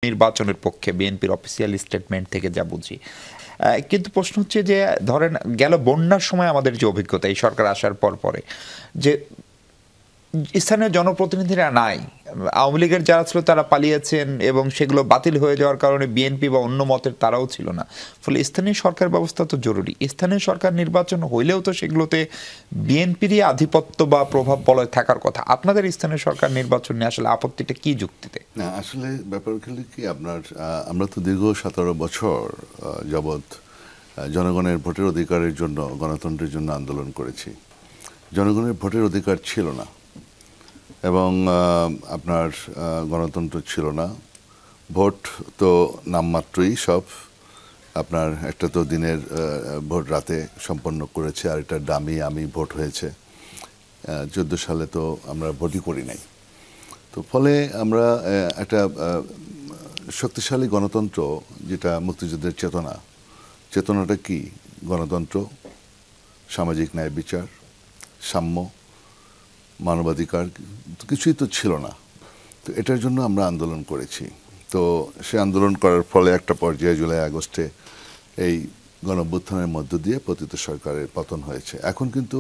নির্বাচনের পক্ষে, বিএনপির অফিসিয়াল স্টেটমেন্ট থেকে যা বুঝি। কিন্তু প্রশ্ন হচ্ছে যে ধরেন গেল বন্যার সময় আমাদের যে অভিজ্ঞতা এই সরকার আসার পরে যে স্থানীয় জনপ্রতিনিধিরা নাই, আওয়ামী লীগের যারা ছিল তারা পালিয়েছেন এবং সেগুলো বাতিল হয়ে যাওয়ার কারণে বিএনপি বা অন্য মতের তারাও ছিল না। ফলে স্থানীয় সরকার ব্যবস্থা তো জরুরি। স্থানীয় সরকার নির্বাচন হইলেও তো সেগুলোতে বিএনপিরই আধিপত্য বা প্রভাব বলয় থাকার কথা। আপনাদের স্থানীয় সরকার নির্বাচন নিয়ে আসলে আপত্তিটা কি যুক্তিতে? না, আসলে ব্যাপার হলো কি, আমরা তো দীর্ঘ 17 বছর যাবৎ জনগণের ভোটের অধিকারের জন্য, গণতন্ত্রের জন্য আন্দোলন করেছি। জনগণের ভোটের অধিকার ছিল না এবং আপনার গণতন্ত্র ছিল না। ভোট তো নামমাত্রই সব। আপনার একটা তো দিনের ভোট রাতে সম্পন্ন করেছে, আর একটা ডামি আমি ভোট হয়েছে। 14 সালে তো আমরা ভোটই করি নাই। তো ফলে আমরা একটা শক্তিশালী গণতন্ত্র, যেটা মুক্তিযুদ্ধের চেতনাটা কি? গণতন্ত্র, সামাজিক ন্যায় বিচার, সাম্য, মানবাধিকার, কিছুই তো ছিল না। তো এটার জন্য আমরা আন্দোলন করেছি। তো সে আন্দোলন করার ফলে একটা পর্যায়ে জুলাই আগস্টে এই গণঅভ্যুত্থানের মধ্য দিয়ে পতিত সরকারের পতন হয়েছে। এখন কিন্তু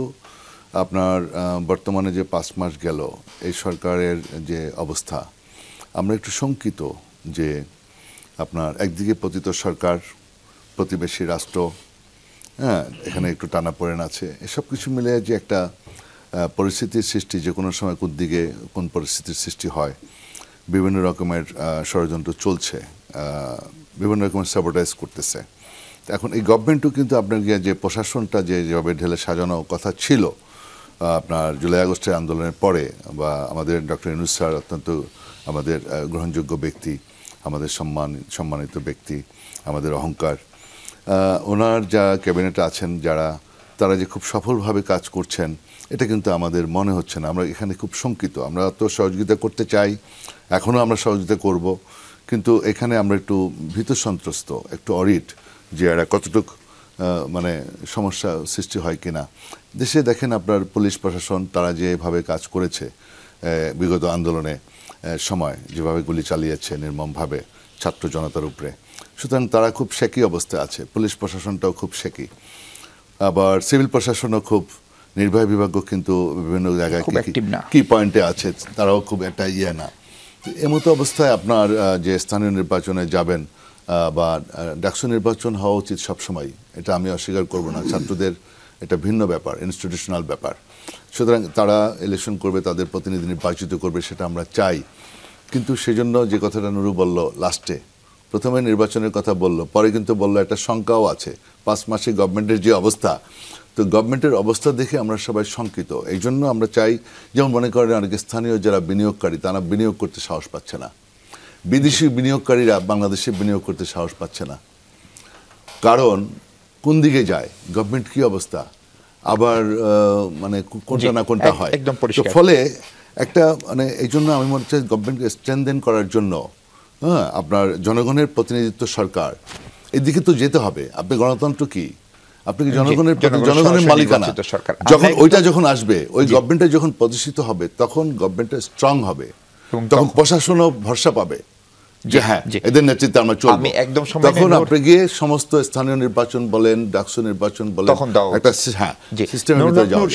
আপনার বর্তমানে যে 5 মাস গেল এই সরকারের যে অবস্থা, আমরা একটু শঙ্কিত যে আপনার একদিকে পতিত সরকার, প্রতিবেশী রাষ্ট্র, এখানে একটু টানাপোড়েন আছে, এসব কিছু মিলে যে একটা পরিস্থিতির সৃষ্টি, যে কোনো সময় কোন দিকে কোন পরিস্থিতির সৃষ্টি হয়, বিভিন্ন রকমের ষড়যন্ত্র চলছে, বিভিন্ন রকমের স্যাবোটাইজ করতেছে। এখন এই গভর্নমেন্টও কিন্তু আপনার যে প্রশাসনটা যেভাবে ঢেলে সাজানো কথা ছিল আপনার জুলাই আগস্টের আন্দোলনের পরে, বা আমাদের ডক্টর ইউনূস স্যার অত্যন্ত আমাদের গ্রহণযোগ্য ব্যক্তি, আমাদের সম্মানিত ব্যক্তি, আমাদের অহংকার, ওনার যা ক্যাবিনেটে আছেন তারা যে খুব সফলভাবে কাজ করছেন, এটা কিন্তু আমাদের মনে হচ্ছে না। আমরা এখানে খুব শঙ্কিত। আমরা তো সহযোগিতা করতে চাই, এখনও আমরা সহযোগিতা করব, কিন্তু এখানে আমরা একটু ভীত সন্ত্রস্ত, একটু অরিট যে এরা কতটুকু মানে সমস্যা সৃষ্টি হয় কিনা। দেশে দেখেন আপনার পুলিশ প্রশাসন, তারা যেভাবে কাজ করেছে বিগত আন্দোলনে সময়, যেভাবে গুলি চালিয়েছে নির্মমভাবে ছাত্র জনতার উপরে, সুতরাং তারা খুব শেকি অবস্থায় আছে। পুলিশ প্রশাসনটাও খুব শেকি, আবার সিভিল প্রশাসনও খুব নির্বাহী বিভাগও কিন্তু বিভিন্ন জায়গায় কি পয়েন্টে আছে, তারাও খুব একটা না। এমতো অবস্থায় আপনার যে স্থানীয় নির্বাচনে যাবেন বা ডাকসু নির্বাচন হওয়া উচিত সবসময়, এটা আমি অস্বীকার করব না। ছাত্রদের এটা ভিন্ন ব্যাপার, ইনস্টিটিউশনাল ব্যাপার। সুতরাং তারা ইলেকশন করবে, তাদের প্রতিনিধি নির্বাচিত করবে, সেটা আমরা চাই। কিন্তু সেজন্য যে কথাটা নুরু বলল লাস্টে, প্রথমে নির্বাচনের কথা বলল, পরে কিন্তু বলল একটা শঙ্কাও আছে 5 মাসে গভর্নমেন্টের যে অবস্থা। তো গভর্নমেন্টের অবস্থা দেখে আমরা সবাই শঙ্কিত। এই জন্য আমরা চাই, যেমন মনে করেন অনেক স্থানীয় যারা বিনিয়োগকারী, তারা বিনিয়োগ করতে সাহস পাচ্ছে না। বিদেশি বিনিয়োগকারীরা বাংলাদেশে বিনিয়োগ করতে সাহস পাচ্ছে না। কারণ কোন দিকে যায়, গভর্নমেন্ট কি অবস্থা, আবার মানে কোনটা না কোনটা হয়। তো ফলে একটা মানে এই জন্য আমি মনে চাই গভর্নমেন্টকে স্ট্রেনথেন করার জন্য আপনার জনগণের প্রতিনিধিত্ব সরকার, এদিকে তো যেতে হবে। আপনি গণতন্ত্র কি, আপনি কি জনগণের মালিকানা, যখন আসবে, ওই গভর্নমেন্টে যখন প্রতিষ্ঠিত হবে, তখন গভর্নমেন্টটা স্ট্রং হবে, তখন প্রশাসনও ভরসা পাবে যে হ্যাঁ এদের নেতৃত্বে আমরা চলব। তখন আপনি গিয়ে সমস্ত স্থানীয় নির্বাচন বলেন, ডাকসু নির্বাচন বলেন, একটা সিস্টেমের ভিতরে যাওয়া।